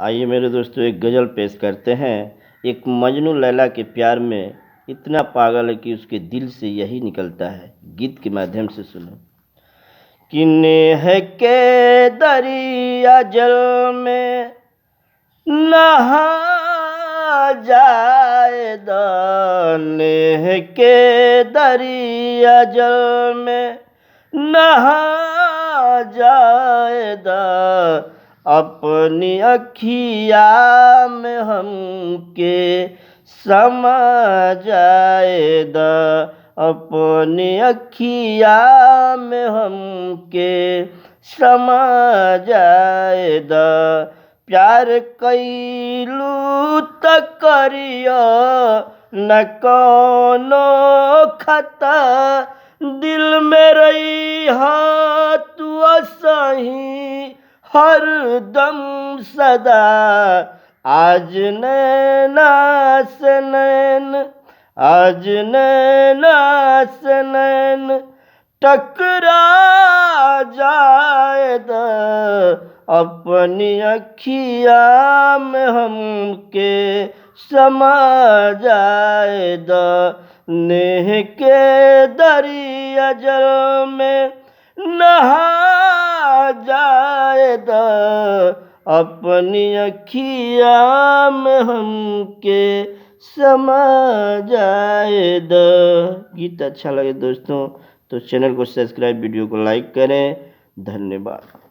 आइए मेरे दोस्तों, एक गज़ल पेश करते हैं। एक मजनू लैला के प्यार में इतना पागल है कि उसके दिल से यही निकलता है। गीत के माध्यम से सुनो। कि नेह के दरिया जल में नहा जाएदा, नेह के दरिया जल में नहा जाएदा, अपनी अखिया में हमके समा जाएदा, अपनी अखिया में हमके समा जाएदा। प्यार कैलू त करियो न कोनो खता, दिल में रही तू सही हरदम सदा। आज नैना से नैन, आज नैना से नैन टकरा जाएदा, अपनी अखिया में हमके समा जाएदा। नेह के दरिया जल में नहा जाएदा, अपनी अखिया में हमके समा जाएदा। गीत अच्छा लगे दोस्तों तो चैनल को सब्सक्राइब, वीडियो को लाइक करें। धन्यवाद।